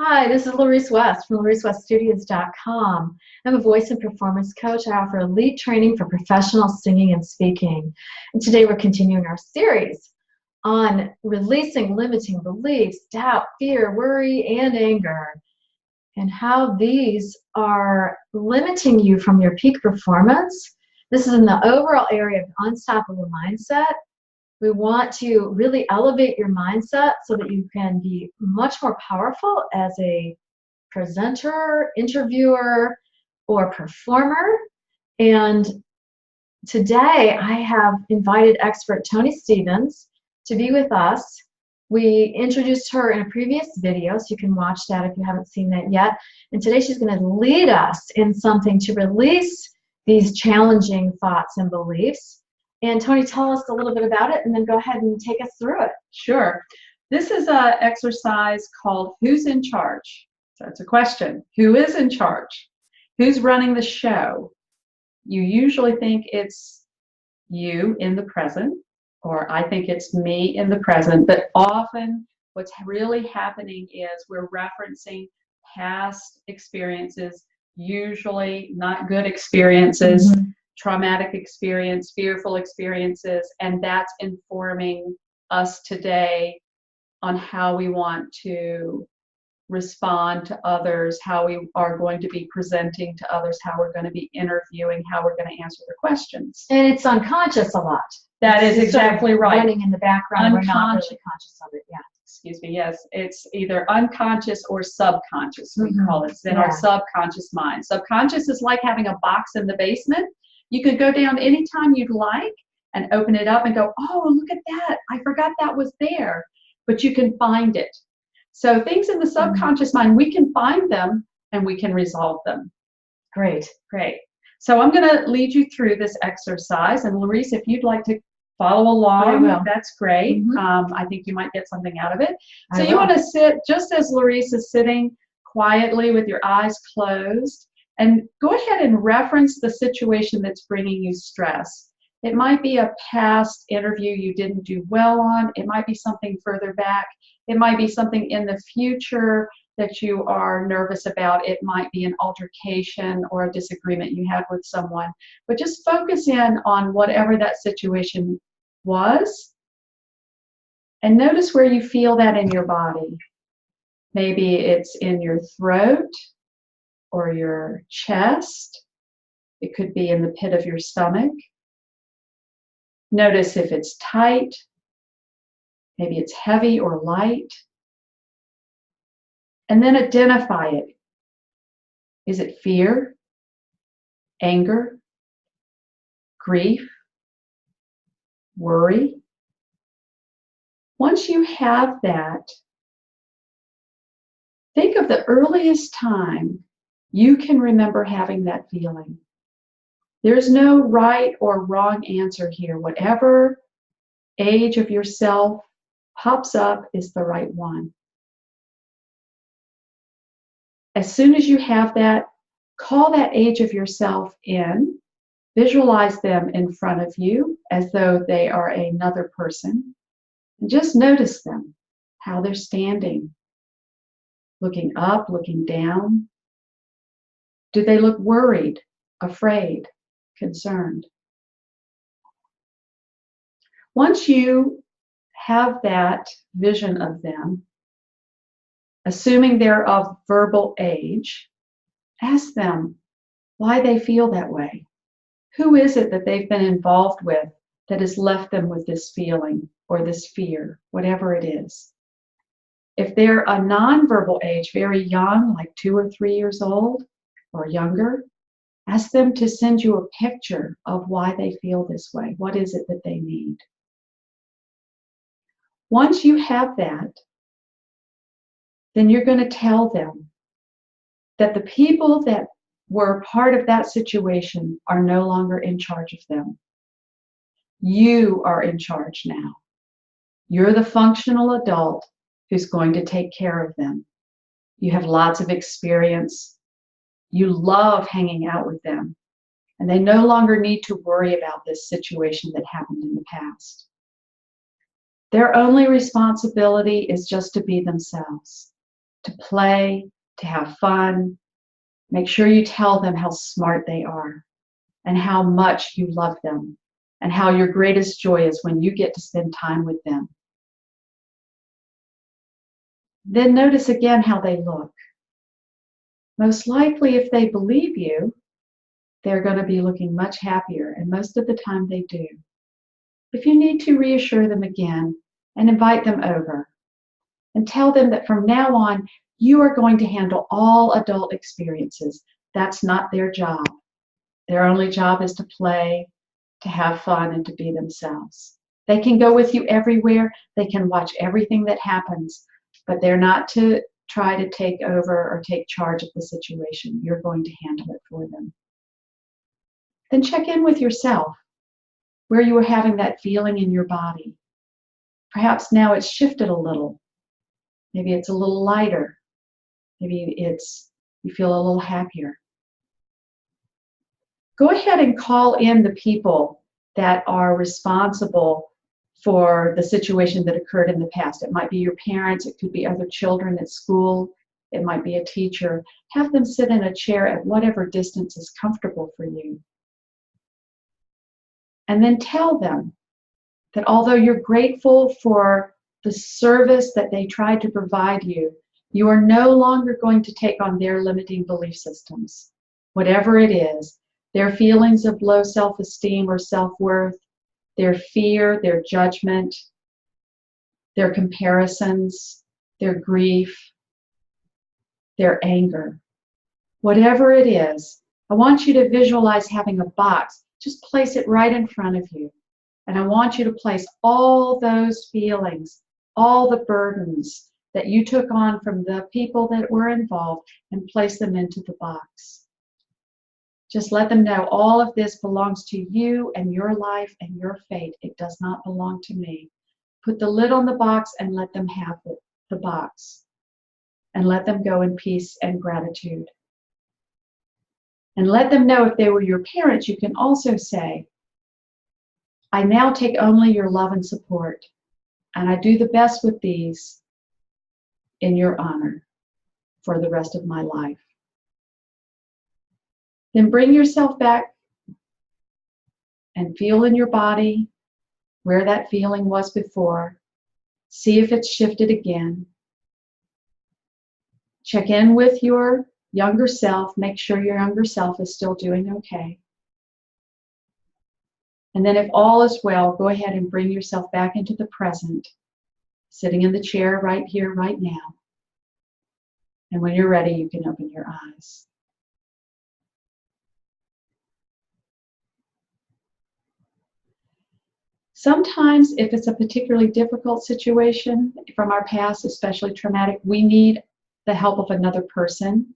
Hi, this is Laurece West from LaureceWestStudios.com. I'm a voice and performance coach. I offer elite training for professional singing and speaking. And today we're continuing our series on releasing limiting beliefs, doubt, fear, worry, and anger, and how these are limiting you from your peak performance. This is in the overall area of unstoppable mindset. We want to really elevate your mindset so that you can be much more powerful as a presenter, interviewer, or performer. And today I have invited expert Toni Stevens to be with us. We introduced her in a previous video, so you can watch that if you haven't seen that yet. And today she's going to lead us in something to release these challenging thoughts and beliefs. And Toni, tell us a little bit about it and then go ahead and take us through it. Sure. This is an exercise called Who's in Charge? So it's a question. Who is in charge? Who's running the show? You usually think it's you in the present, or I think it's me in the present, but often what's really happening is we're referencing past experiences, usually not good experiences, traumatic experience, fearful experiences, and that's informing us today on how we want to respond to others, how we are going to be presenting to others, how we're going to be interviewing, how we're going to answer their questions. And it's unconscious a lot. That is exactly right. Running in the background, we're not really conscious of it. Yeah. Excuse me, yes. It's either unconscious or subconscious, we call it. It's in our subconscious mind. Subconscious is like having a box in the basement. You could go down anytime you'd like and open it up and go, oh, look at that. I forgot that was there. But you can find it. So things in the subconscious mind, we can find them and we can resolve them. Great. Great. So I'm going to lead you through this exercise. And Laurece, if you'd like to follow along, that's great. I think you might get something out of it. So you want to sit just as Laurece is sitting quietly with your eyes closed. And go ahead and reference the situation that's bringing you stress. It might be a past interview you didn't do well on. It might be something further back. It might be something in the future that you are nervous about. It might be an altercation or a disagreement you had with someone. But just focus in on whatever that situation was. And notice where you feel that in your body. Maybe it's in your throat, or your chest. It could be in the pit of your stomach. Notice if it's tight, maybe it's heavy or light. And then identify it. Is it fear, anger, grief, worry? Once you have that, think of the earliest time you can remember having that feeling. There's no right or wrong answer here. Whatever age of yourself pops up is the right one. As soon as you have that, call that age of yourself in. Visualize them in front of you as though they are another person. And just notice them, how they're standing, looking up, looking down. Do they look worried, afraid, concerned? Once you have that vision of them, assuming they're of verbal age, ask them why they feel that way. Who is it that they've been involved with that has left them with this feeling or this fear, whatever it is? If they're a nonverbal age, very young, like 2 or 3 years old, or younger, ask them to send you a picture of why they feel this way. What is it that they need? Once you have that, then you're going to tell them that the people that were part of that situation are no longer in charge of them. You are in charge now. You're the functional adult who's going to take care of them. You have lots of experience. You love hanging out with them, and they no longer need to worry about this situation that happened in the past. Their only responsibility is just to be themselves, to play, to have fun. Make sure you tell them how smart they are and how much you love them and how your greatest joy is when you get to spend time with them. Then notice again how they look. Most likely, if they believe you, they're going to be looking much happier, and most of the time they do. If you need to, reassure them again and invite them over and tell them that from now on, you are going to handle all adult experiences. That's not their job. Their only job is to play, to have fun, and to be themselves. They can go with you everywhere. They can watch everything that happens, but they're not to try to take over or take charge of the situation. You're going to handle it for them. Then check in with yourself, where you were having that feeling in your body. Perhaps now it's shifted a little. Maybe it's a little lighter. Maybe you feel a little happier. Go ahead and call in the people that are responsible for the situation that occurred in the past. It might be your parents, it could be other children at school, it might be a teacher. Have them sit in a chair at whatever distance is comfortable for you. And then tell them that although you're grateful for the service that they tried to provide you, you are no longer going to take on their limiting belief systems. Whatever it is, their feelings of low self-esteem or self-worth, their fear, their judgment, their comparisons, their grief, their anger. Whatever it is, I want you to visualize having a box. Just place it right in front of you. And I want you to place all those feelings, all the burdens that you took on from the people that were involved, and place them into the box. Just let them know all of this belongs to you and your life and your fate. It does not belong to me. Put the lid on the box and let them have the box. And let them go in peace and gratitude. And let them know if they were your parents, you can also say, I now take only your love and support, and I do the best with these in your honor for the rest of my life. Then bring yourself back and feel in your body where that feeling was before. See if it's shifted again. Check in with your younger self. Make sure your younger self is still doing okay. And then if all is well, go ahead and bring yourself back into the present, sitting in the chair right here, right now. And when you're ready, you can open your eyes. Sometimes, if it's a particularly difficult situation from our past, especially traumatic, we need the help of another person.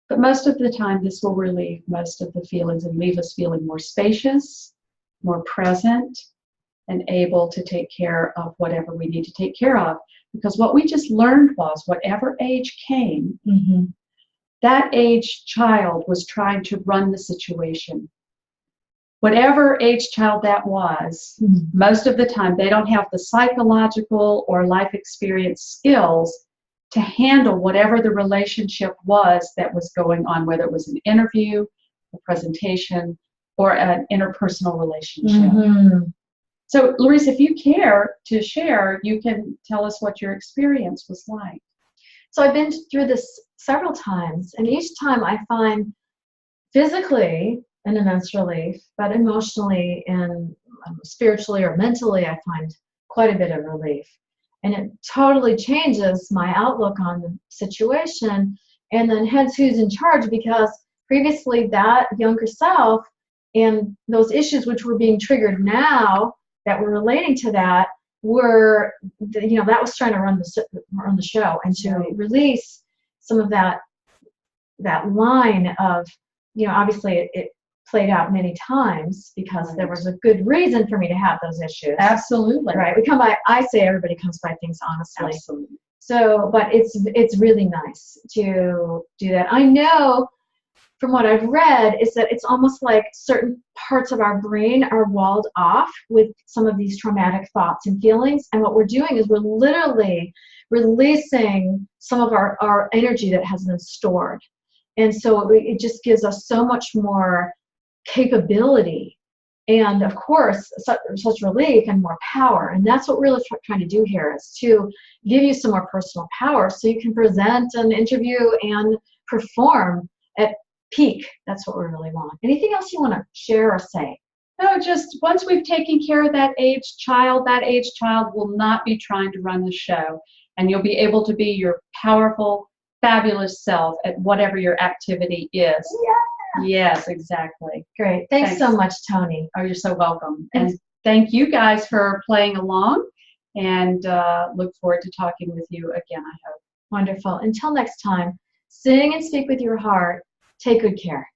But most of the time, this will relieve most of the feelings and leave us feeling more spacious, more present, and able to take care of whatever we need to take care of. Because what we just learned was, whatever age came, that age child was trying to run the situation. Whatever age child that was, most of the time they don't have the psychological or life experience skills to handle whatever the relationship was that was going on, whether it was an interview, a presentation, or an interpersonal relationship. So, Laurece, if you care to share, you can tell us what your experience was like. So I've been through this several times, and each time I find physically an immense relief, but emotionally and spiritually or mentally, I find quite a bit of relief. And it totally changes my outlook on the situation, and then hence who's in charge, because previously that younger self and those issues which were being triggered now that were relating to that were, that was trying to run the show, and to release some of that line of, obviously it played out many times because there was a good reason for me to have those issues. Absolutely. Right. I say everybody comes by things honestly. Absolutely. So, but it's really nice to do that. I know from what I've read, is that it's almost like certain parts of our brain are walled off with some of these traumatic thoughts and feelings. And what we're doing is we're literally releasing some of our energy that has been stored. And so it just gives us so much more capability and, of course, such relief and more power. And that's what we're really trying to do here, is to give you some more personal power so you can present an interview and perform at peak. That's what we really want. Anything else you want to share or say? No, just once we've taken care of that aged child will not be trying to run the show. And you'll be able to be your powerful, fabulous self at whatever your activity is. Yeah. Yes, exactly. Great. Thanks so much, Toni. Oh, you're so welcome. And thank you guys for playing along, and look forward to talking with you again, I hope. Wonderful. Until next time, sing and speak with your heart. Take good care.